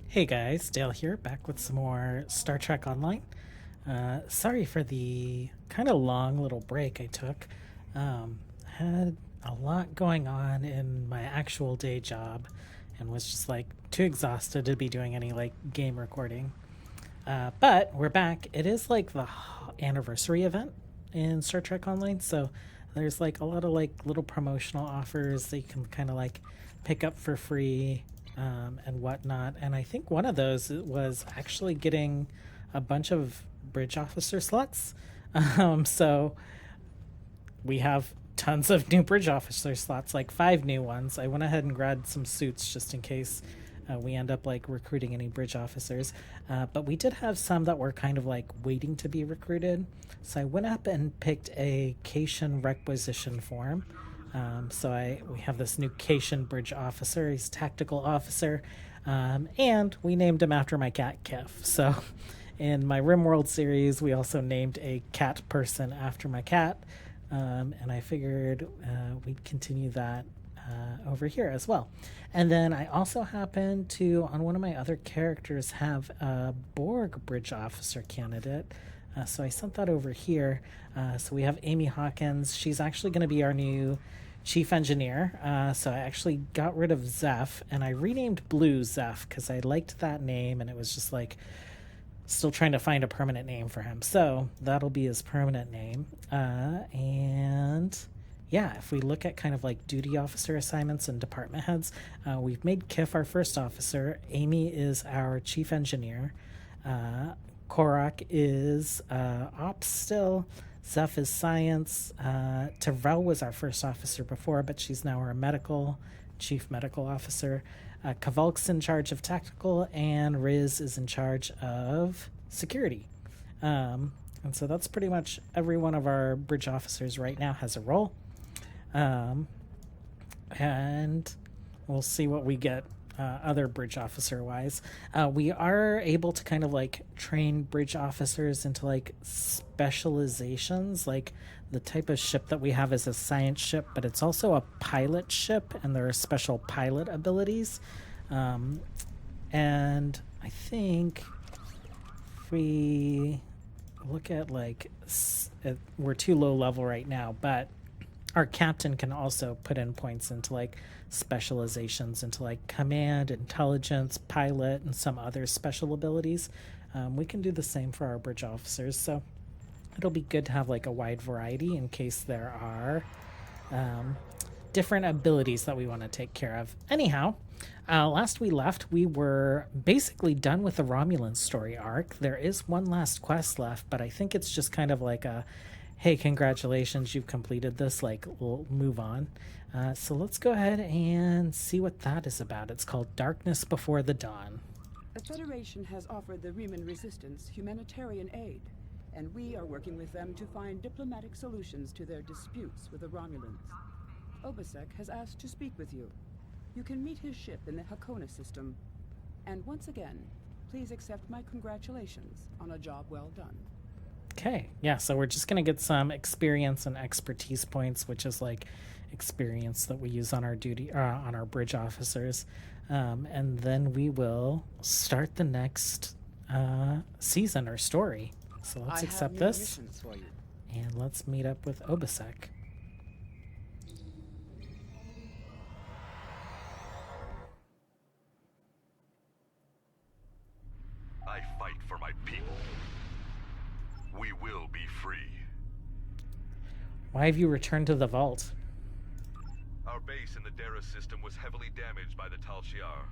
Hey guys, Dale here, back with some more Star Trek Online. Sorry for the kind of long little break I took. Had a lot going on in my actual day job and was just like too exhausted to be doing any like game recording. But we're back. It is like the anniversary event in Star Trek Online, so there's like a lot of like little promotional offers that you can kind of like pick up for free and whatnot. And I think one of those was actually getting a bunch of bridge officer slots. So we have tons of new bridge officer slots, like 5 new ones. I went ahead and grabbed some suits just in case we end up like recruiting any bridge officers. But we did have some that were kind of like waiting to be recruited. So I went up and picked a Cation requisition form. We have this new Cation bridge officer. He's tactical officer. And we named him after my cat, Kif. So in my RimWorld series, we also named a cat person after my cat. And I figured we'd continue that over here as well. And then I also happen to, on one of my other characters, have a Borg bridge officer candidate. So I sent that over here. So we have Amy Hawkins. She's actually going to be our new chief engineer. So I actually got rid of Zeph and I renamed Blue Zeph because I liked that name and it was just like still trying to find a permanent name for him. So that'll be his permanent name. And yeah, if we look at kind of like duty officer assignments and department heads, we've made Kif our first officer. Amy is our chief engineer. Korak is ops still. Zeph is science. Terrell was our first officer before, but she's now our chief medical officer. Kavalk's in charge of tactical, and Riz is in charge of security. And so that's pretty much every one of our bridge officers right now has a role. And we'll see what we get other bridge officer wise. We are able to kind of like train bridge officers into like specializations. Like the type of ship that we have is a science ship, but it's also a pilot ship, and there are special pilot abilities. And I think if we look at like, we're too low level right now, but our captain can also put in points into like specializations into like command, intelligence, pilot, and some other special abilities. We can do the same for our bridge officers, so it'll be good to have like a wide variety in case there are different abilities that we want to take care of. Anyhow, last we left, we were basically done with the Romulan story arc. There is one last quest left, but I think it's just kind of like a, hey, congratulations, you've completed this, like, we'll move on. So let's go ahead and see what that is about. It's called Darkness Before the Dawn. The Federation has offered the Reman Resistance humanitarian aid, and we are working with them to find diplomatic solutions to their disputes with the Romulans. Obasek has asked to speak with you. You can meet his ship in the Hakona system. And once again, please accept my congratulations on a job well done. Okay, yeah, so we're just going to get some experience and expertise points, which is like experience that we use on our on our bridge officers. And then we will start the next season or story. So let's accept this. And let's meet up with Obasek. I fight for my people. We will be free. Why have you returned to the vault? Our base in the Dara system was heavily damaged by the Tal Shiar.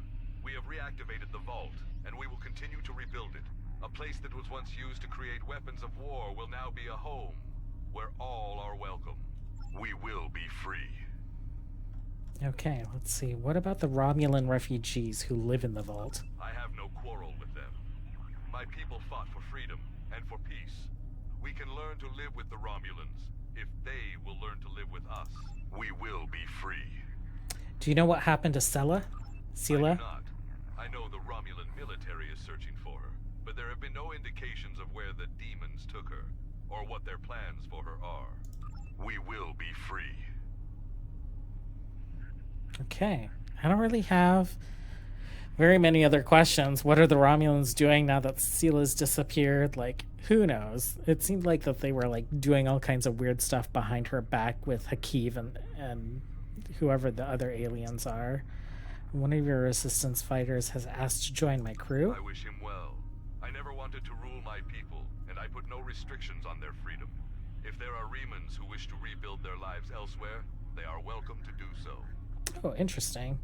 We have reactivated the vault, and we will continue to rebuild it. A place that was once used to create weapons of war will now be a home, where all are welcome. We will be free. Okay, let's see. What about the Romulan refugees who live in the vault? I have no quarrel with them. My people fought for freedom and for peace. We can learn to live with the Romulans if they will learn to live with us. We will be free. Do you know what happened to Sela? I do not. I know the Romulan military is searching for her, but there have been no indications of where the demons took her, or what their plans for her are. We will be free. Okay. I don't really have very many other questions. What are the Romulans doing now that Sela's disappeared? Like, who knows? It seemed like that they were like doing all kinds of weird stuff behind her back with Hakeev and whoever the other aliens are. One of your resistance fighters has asked to join my crew. I wish him well. I never wanted to rule my people, and I put no restrictions on their freedom. If there are Remans who wish to rebuild their lives elsewhere, they are welcome to do so. Oh, interesting.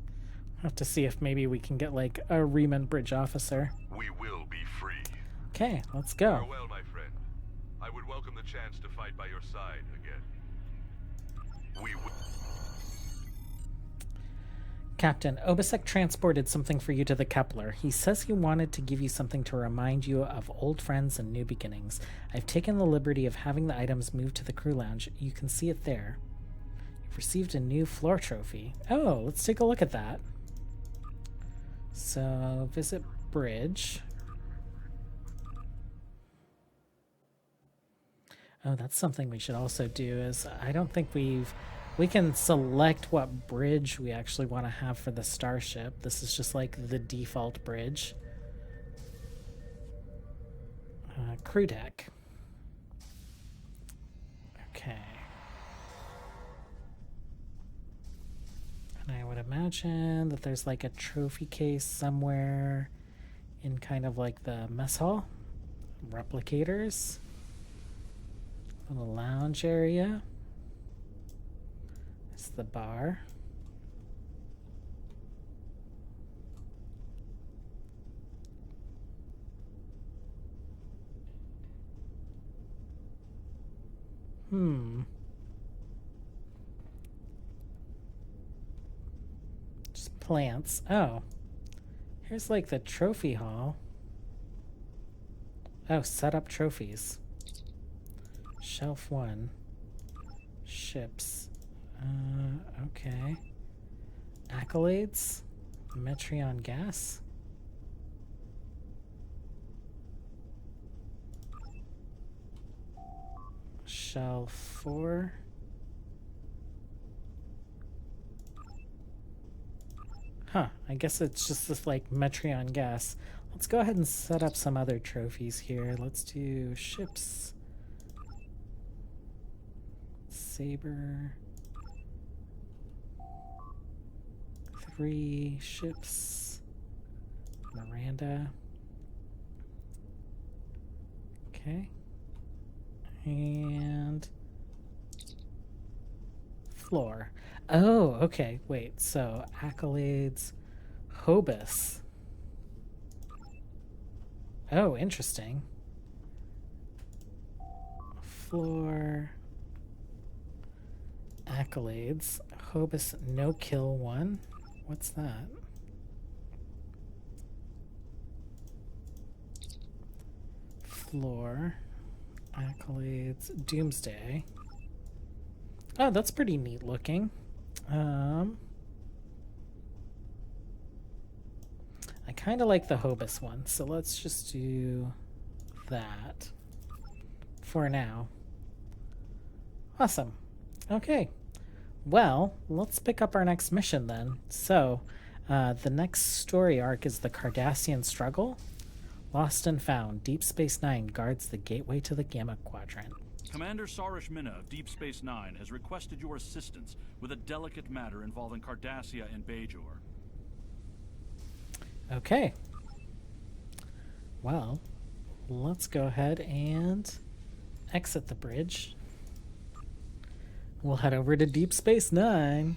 I'll have to see if maybe we can get like a Reman bridge officer. We will be free. Okay, let's go. Farewell, my friend. I would welcome the chance to fight by your side again. We will. Captain, Obisek transported something for you to the Kepler. He says he wanted to give you something to remind you of old friends and new beginnings. I've taken the liberty of having the items moved to the crew lounge. You can see it there. You've received a new floor trophy. Oh, let's take a look at that. So, visit bridge. Oh, that's something we should also do is I don't think we can select what bridge we actually want to have for the starship. This is just like the default bridge. Crew deck. Okay. And I would imagine that there's like a trophy case somewhere in kind of like the mess hall. Replicators. The lounge area. It's the bar. Just plants. Oh. Here's like the trophy hall. Oh, set up trophies. Shelf 1. Ships. Okay. Accolades. Metreon gas. Shelf 4. Huh, I guess it's just this like Metreon gas. Let's go ahead and set up some other trophies here. Let's do ships. Saber. 3 ships. Miranda. Okay. And floor. Oh, okay. Wait, so accolades. Hobus. Oh, interesting. Floor. Accolades. Hobus no kill 1. What's that? Floor. Accolades. Doomsday. Oh, that's pretty neat looking. I kind of like the Hobus one, so let's just do that for now. Awesome. Okay. Well, let's pick up our next mission then. So, the next story arc is the Cardassian Struggle. Lost and Found. Deep Space Nine guards the gateway to the Gamma Quadrant. Commander Sarish Minna of Deep Space Nine has requested your assistance with a delicate matter involving Cardassia and Bajor. Okay. Well, let's go ahead and exit the bridge. We'll head over to Deep Space Nine.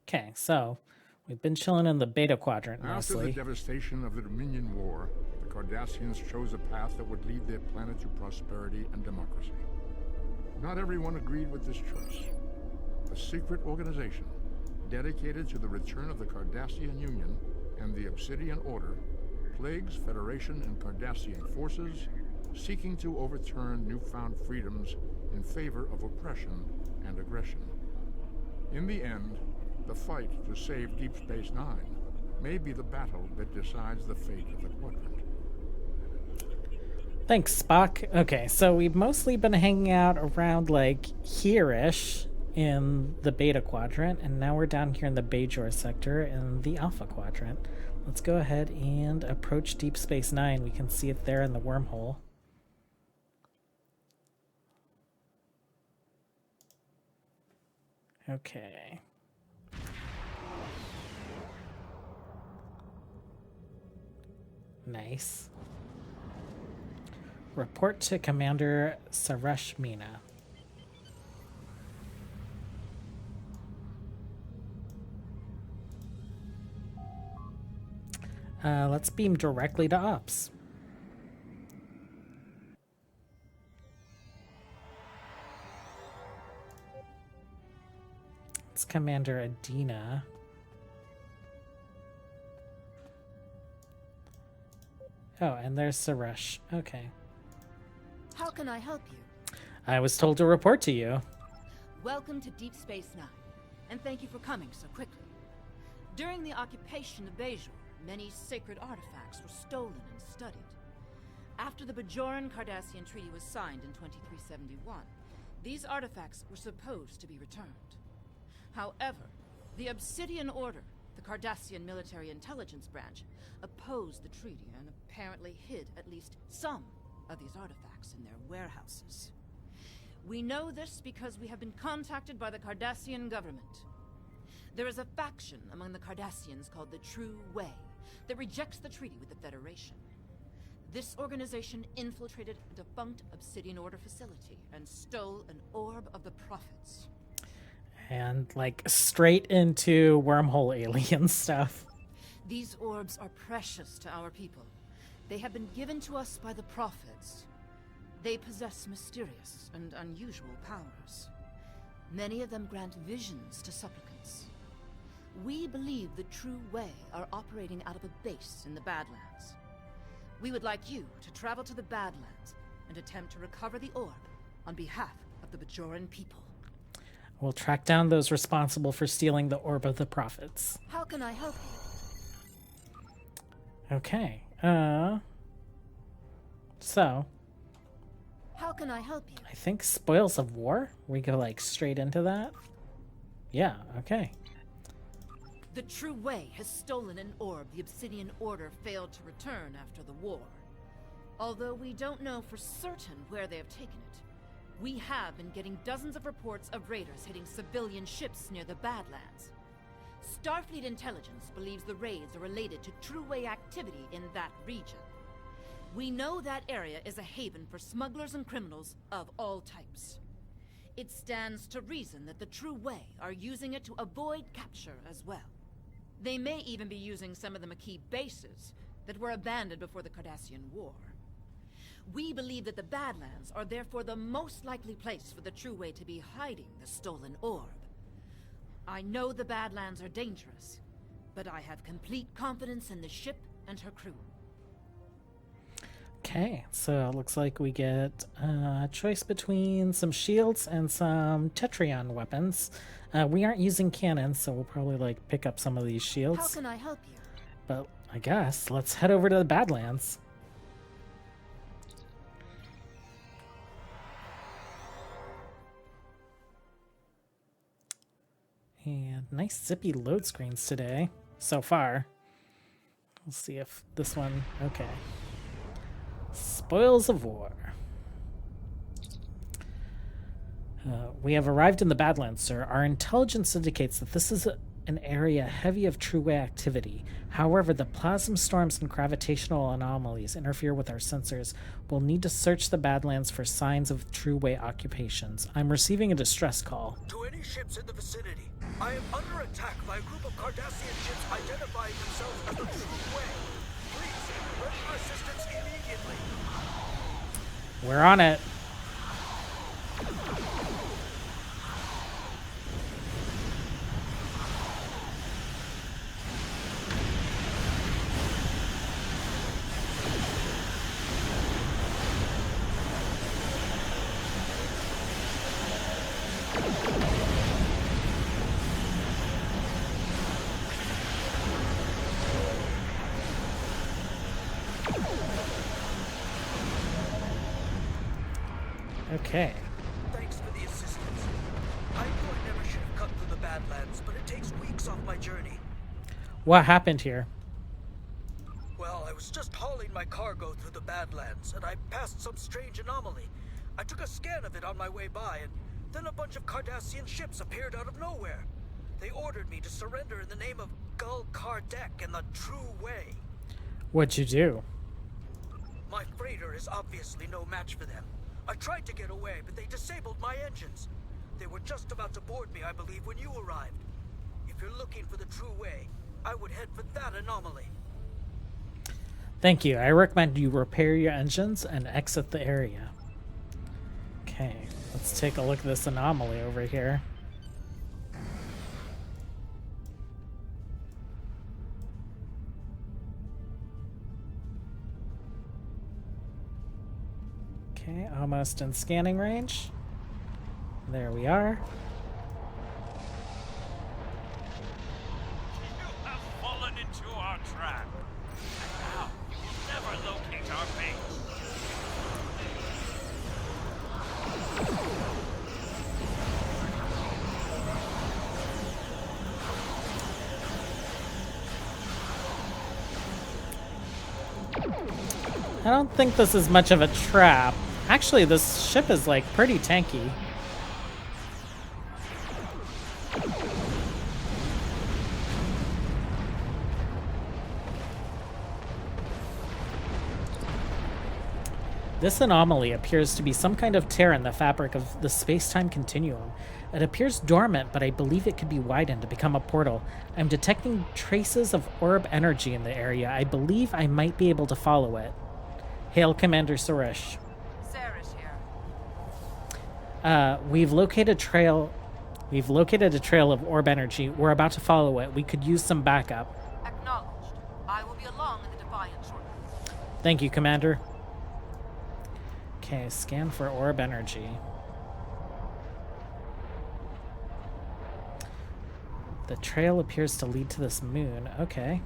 Okay, so we've been chilling in the Beta Quadrant After mostly. the devastation of the Dominion War, the Cardassians chose a path that would lead their planet to prosperity and democracy. Not everyone agreed with this choice. A secret organization dedicated to the return of the Cardassian Union and the Obsidian Order plagues Federation and Cardassian forces, seeking to overturn newfound freedoms in favor of oppression and aggression. In the end, the fight to save Deep Space Nine may be the battle that decides the fate of the quadrant. Thanks, Spock. Okay, so we've mostly been hanging out around, like, here-ish in the Beta Quadrant, and now we're down here in the Bajor sector in the Alpha Quadrant. Let's go ahead and approach Deep Space Nine. We can see it there in the wormhole. Okay. Nice. Report to Commander Saresh Meena. Let's beam directly to Ops. It's Commander Adina. Oh, and there's Saresh. Okay. How can I help you? I was told to report to you. Welcome to Deep Space Nine, and thank you for coming so quickly. During the occupation of Bajor, many sacred artifacts were stolen and studied. After the Bajoran Cardassian Treaty was signed in 2371, these artifacts were supposed to be returned. However, the Obsidian Order, the Cardassian Military Intelligence Branch, opposed the treaty and apparently hid at least some of these artifacts in their warehouses. We know this because we have been contacted by the Cardassian government. There is a faction among the Cardassians called the True Way that rejects the treaty with the Federation. This organization infiltrated a defunct Obsidian Order facility and stole an orb of the Prophets. And, like, straight into wormhole alien stuff. These orbs are precious to our people. They have been given to us by the Prophets. They possess mysterious and unusual powers. Many of them grant visions to supplicants. We believe the True Way are operating out of a base in the Badlands. We would like you to travel to the Badlands and attempt to recover the orb on behalf of the Bajoran people. We'll track down those responsible for stealing the Orb of the Prophets. How can I help you? Okay. So, How can I help you? I think Spoils of War? We go, like, straight into that? Yeah, okay. The True Way has stolen an orb the Obsidian Order failed to return after the war. Although we don't know for certain where they have taken it, we have been getting dozens of reports of raiders hitting civilian ships near the Badlands. Starfleet intelligence believes the raids are related to True Way activity in that region. We know that area is a haven for smugglers and criminals of all types. It stands to reason that the True Way are using it to avoid capture as well. They may even be using some of the Maquis bases that were abandoned before the Cardassian War. We believe that the Badlands are therefore the most likely place for the True Way to be hiding the stolen orb. I know the Badlands are dangerous, but I have complete confidence in the ship and her crew. Okay, so it looks like we get a choice between some shields and some Tetrion weapons. We aren't using cannons, so we'll probably, like, pick up some of these shields. How can I help you? But I guess let's head over to the Badlands. And nice zippy load screens today, so far. We'll see if this one... Okay. Spoils of War. We have arrived in the Badlands, sir. Our intelligence indicates that this is an area heavy of True Way activity. However, the plasma storms and gravitational anomalies interfere with our sensors. We'll need to search the Badlands for signs of True Way occupations. I'm receiving a distress call. To any ships in the vicinity, I am under attack by a group of Cardassian ships identifying themselves as the True Way. Please, render assistance immediately. We're on it. Okay. Thanks for the assistance. I know I never should have cut through the Badlands, but it takes weeks off my journey. What happened here? Well, I was just hauling my cargo through the Badlands, and I passed some strange anomaly. I took a scan of it on my way by, and then a bunch of Cardassian ships appeared out of nowhere. They ordered me to surrender in the name of Gul Kardec and the True Way. What'd you do? My freighter is obviously no match for them. I tried to get away, but they disabled my engines. They were just about to board me, I believe, when you arrived. If you're looking for the True Way, I would head for that anomaly. Thank you. I recommend you repair your engines and exit the area. Okay, let's take a look at this anomaly over here. Okay, almost in scanning range. There we are. You have fallen into our trap. And now you will never locate our base. I don't think this is much of a trap. Actually, this ship is like pretty tanky. This anomaly appears to be some kind of tear in the fabric of the space-time continuum. It appears dormant, but I believe it could be widened to become a portal. I'm detecting traces of orb energy in the area. I believe I might be able to follow it. Hail, Commander Suresh. Sarah's here. We've located a trail of orb energy. We're about to follow it. We could use some backup. Acknowledged. I will be along in the Defiant shortly. Thank you, Commander. Okay, scan for orb energy. The trail appears to lead to this moon. Okay.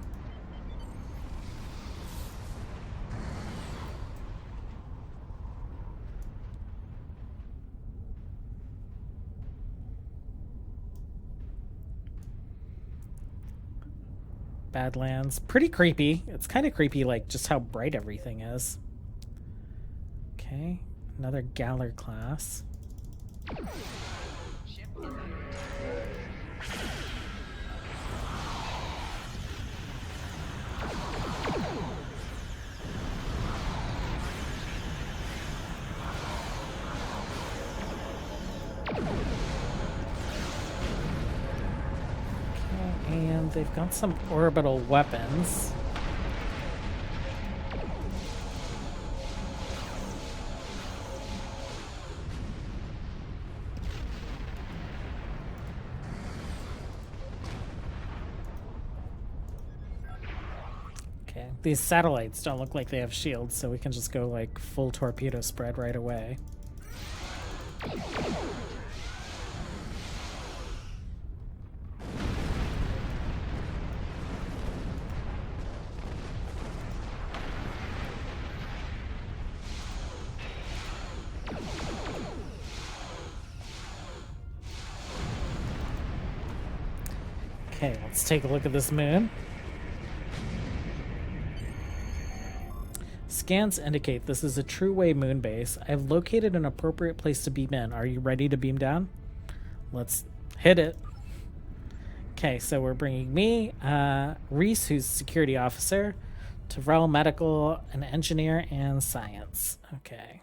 Badlands. Pretty creepy. It's kind of creepy, like, just how bright everything is. Okay. Another Galler class. And they've got some orbital weapons. Okay, these satellites don't look like they have shields, so we can just go like full torpedo spread right away. Okay, let's take a look at this moon. Scans indicate this is a True Way moon base. I've located an appropriate place to beam in. Are you ready to beam down? Let's hit it. Okay, so we're bringing me, Reese, who's security officer, Tavrel, medical, an engineer, and science. Okay.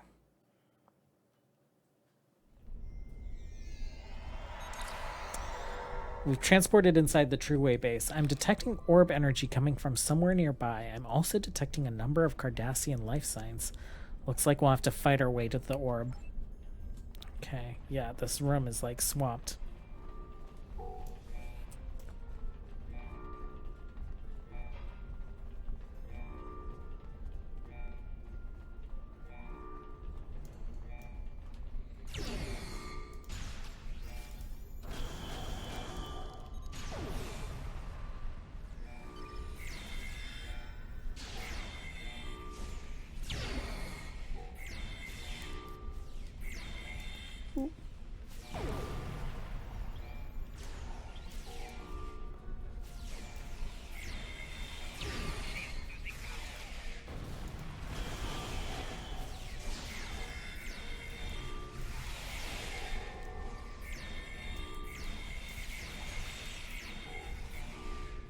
We've transported inside the True Way base. I'm detecting orb energy coming from somewhere nearby. I'm also detecting a number of Cardassian life signs. Looks like we'll have to fight our way to the orb. Okay, yeah, this room is like swamped.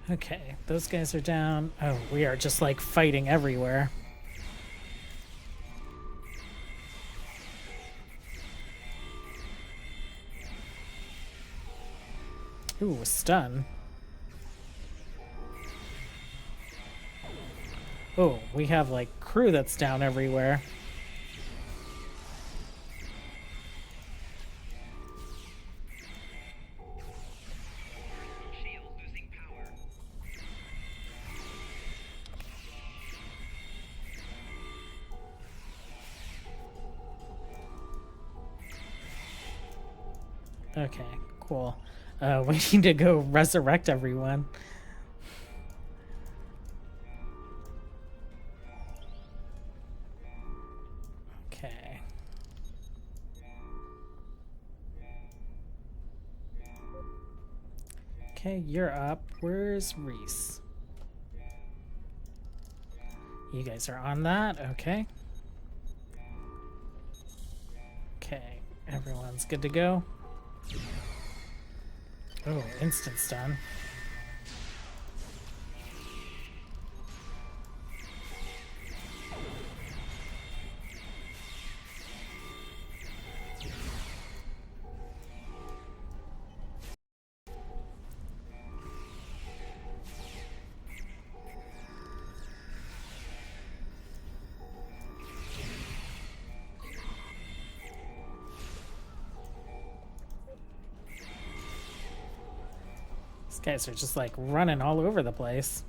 Okay, those guys are down. Oh, we are just like fighting everywhere. Ooh, stun. Oh, we have like crew that's down everywhere. Okay, cool. We need to go resurrect everyone. Okay. Okay, you're up. Where's Reese? You guys are on that? Okay. Okay, everyone's good to go. Oh, instant stun. These guys are just like running all over the place.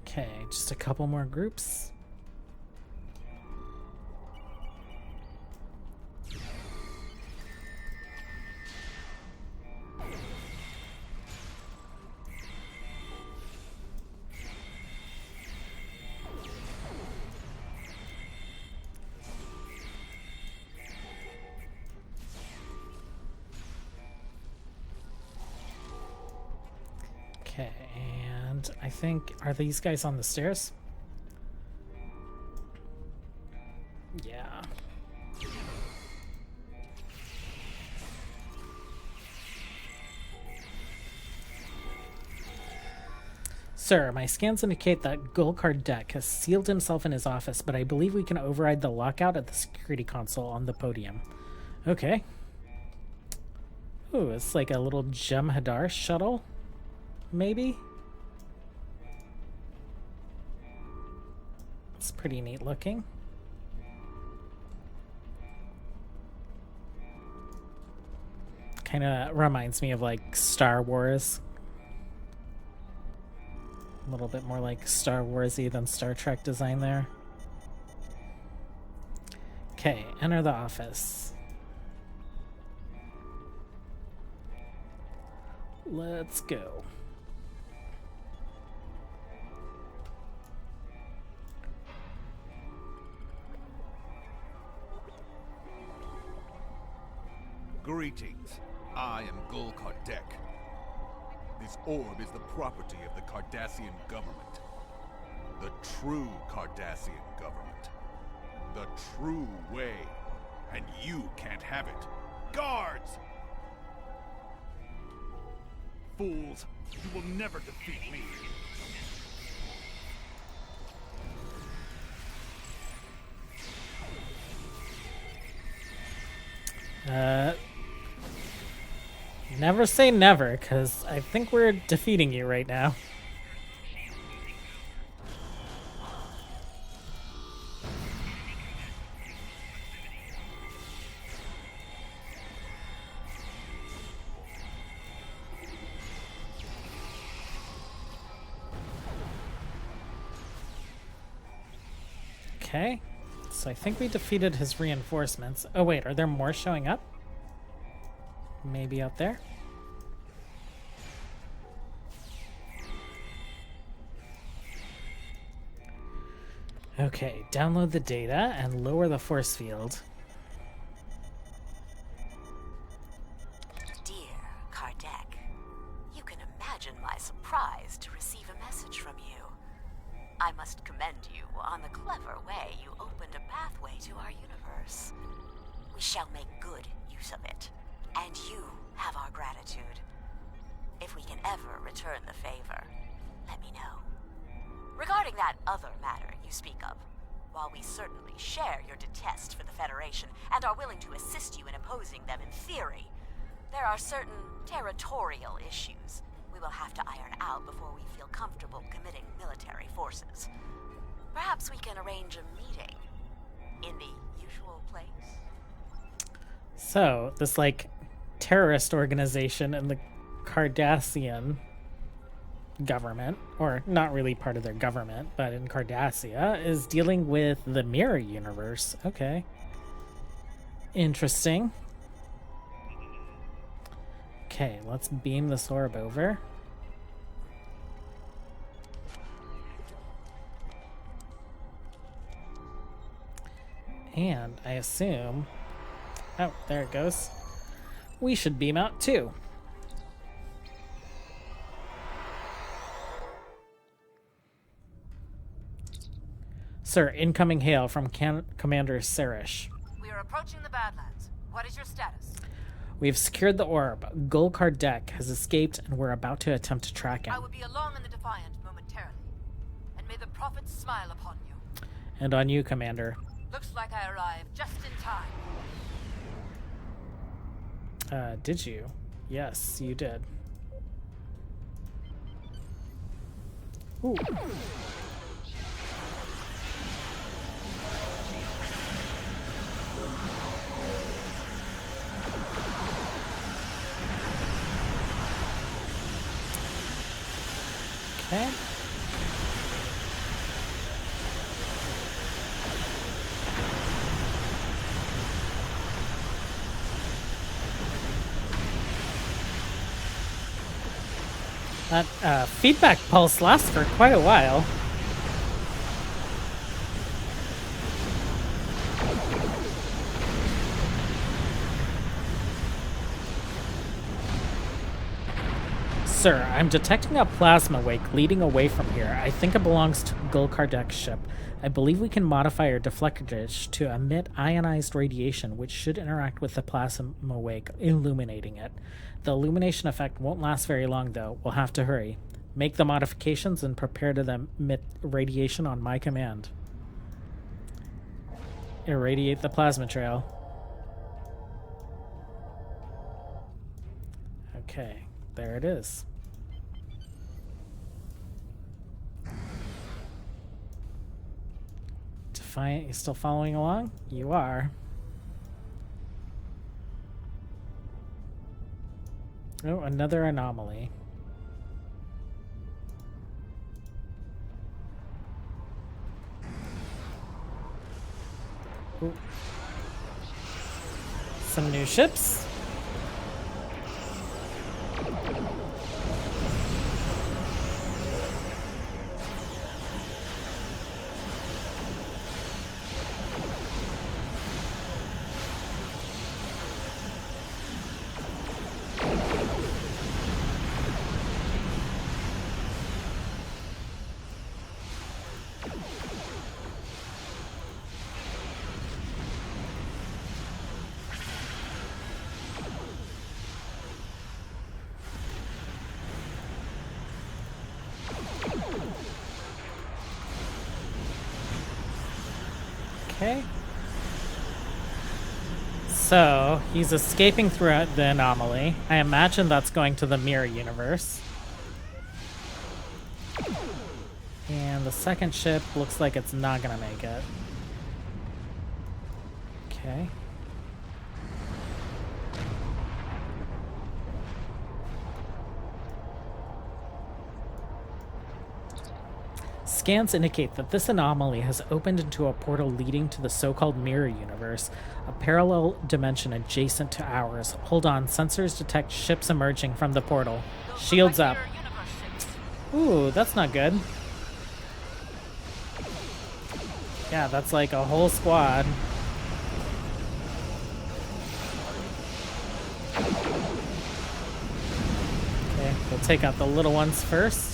Okay, just a couple more groups. Okay, and I think, are these guys on the stairs? Yeah. Sir, my scans indicate that Gul Kardec has sealed himself in his office, but I believe we can override the lockout at the security console on the podium. Okay. Ooh, it's like a little Jem'Hadar shuttle. Maybe? It's pretty neat looking. Kind of reminds me of like Star Wars. A little bit more like Star Wars-y than Star Trek design there. Okay, enter the office. Let's go. Greetings. I am Gul Kardec. This orb is the property of the Cardassian government. The true Cardassian government. The true way. And you can't have it. Guards! Fools, you will never defeat me. Never say never, because I think we're defeating you right now. Okay, so I think we defeated his reinforcements. Oh wait, are there more showing up? Maybe out there? Okay, download the data and lower the force field. Dear Kardec, you can imagine my surprise to receive a message from you. I must commend you on the clever way way, you opened a pathway to our universe. We shall make good use of it. And you have our gratitude. If we can ever return the favor, let me know. Regarding that other matter you speak of, while we certainly share your detest for the Federation and are willing to assist you in opposing them in theory, there are certain territorial issues we will have to iron out before we feel comfortable committing military forces. Perhaps we can arrange a meeting in the usual place. So, this, like, terrorist organization in the Cardassian government, or not really part of their government, but in Cardassia, is dealing with the mirror universe. Okay. Interesting. Okay, let's beam this orb over. And I assume... Oh, there it goes. We should beam out too. Sir, incoming hail from Commander Sarish. We are approaching the Badlands. What is your status? We've secured the orb. Gul Kardec has escaped, and we're about to attempt to track him. I will be along in the Defiant momentarily. And may the prophets smile upon you. And on you, Commander. Looks like I arrived just in time. Did you? Yes, you did. Ooh. Okay. That feedback pulse lasts for quite a while. Sir, I'm detecting a plasma wake leading away from here. I think it belongs to Gul Kardec's ship. I believe we can modify our deflector dish to emit ionized radiation, which should interact with the plasma wake, illuminating it. The illumination effect won't last very long, though. We'll have to hurry. Make the modifications and prepare to emit radiation on my command. Irradiate the plasma trail. Okay, there it is. Defiant, you still following along? You are. Oh, another anomaly. Ooh. Some new ships. Okay. So, he's escaping throughout the anomaly. I imagine that's going to the mirror universe. And the second ship looks like it's not gonna make it. Okay. Scans indicate that this anomaly has opened into a portal leading to the so-called mirror universe, a parallel dimension adjacent to ours. Hold on, sensors detect ships emerging from the portal. Shields up. Ooh, that's not good. Yeah, that's like a whole squad. Okay, we'll take out the little ones first.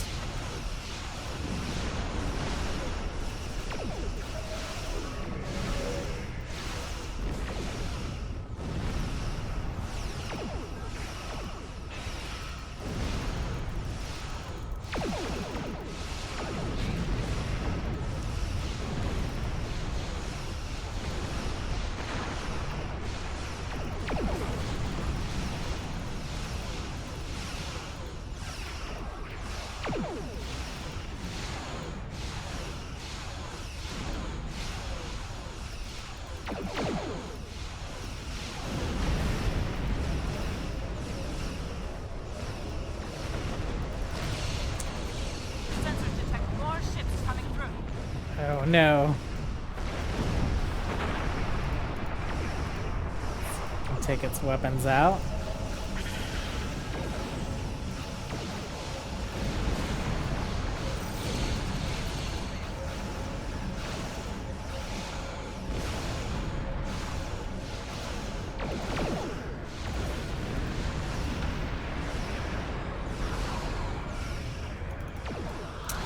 no. Take its weapons out.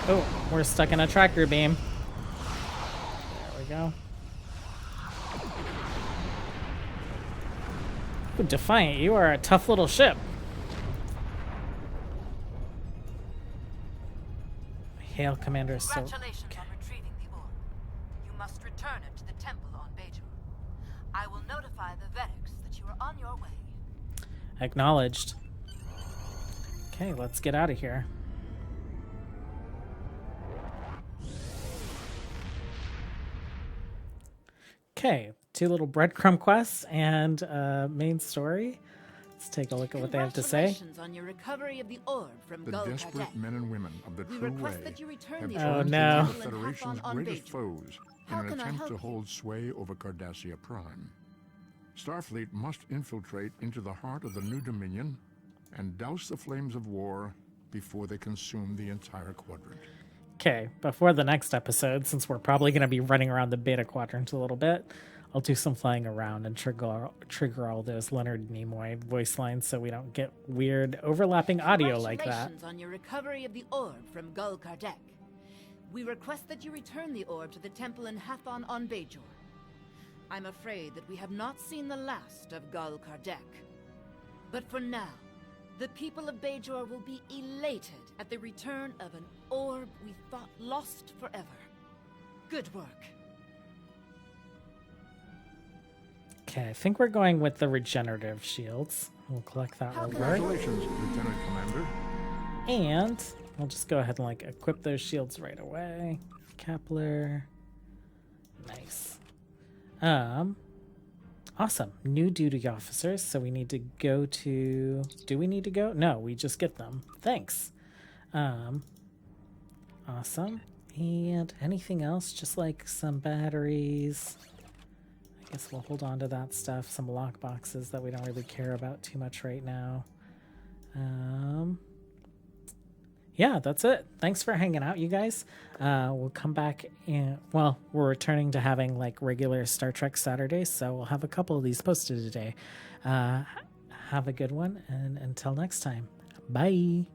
Oh, we're stuck in a tracker beam. There we go. Ooh, Defiant, you are a tough little ship. Hail, Commander. Congratulations on retrieving the orb. You must return it to the temple on Bajor. I will notify the Vedics that you are on your way. Acknowledged. Okay, let's get out of here. Okay, 2 little breadcrumb quests and main story. Let's take a look at what they have to say. Congratulations on your recovery of the orb from The Gul desperate Kardec. men and women of the We true request way that you return have the Oh, joined no. the Federation's on greatest Bajor. foes How in an can I attempt help to you? hold sway over Cardassia Prime. Starfleet must infiltrate into the heart of the new Dominion and douse the flames of war before they consume the entire quadrant. Okay, before the next episode, since we're probably going to be running around the Beta Quadrant a little bit, I'll do some flying around and trigger all those Leonard Nimoy voice lines so we don't get weird overlapping audio like that. Congratulations on your recovery of the orb from Gul Kardec. We request that you return the orb to the temple in Hathon on Bajor. I'm afraid that we have not seen the last of Gul Kardec. But for now, the people of Bajor will be elated at the return of an orb we thought lost forever. Good work. Okay, I think we're going with the Regenerative Shields. We'll collect that reward. Congratulations, Lieutenant Commander. And we'll just go ahead and like equip those shields right away. Kepler. Nice. Awesome. New duty officers. So we need to go to... Do we need to go? No, we just get them. Thanks. Awesome. And anything else? Just like some batteries. I guess we'll hold on to that stuff. Some lock boxes that we don't really care about too much right now. Yeah, that's it. Thanks for hanging out, you guys. We'll come back and, well, we're returning to having like regular Star Trek Saturdays, so we'll have a couple of these posted today. Have a good one, and until next time, bye.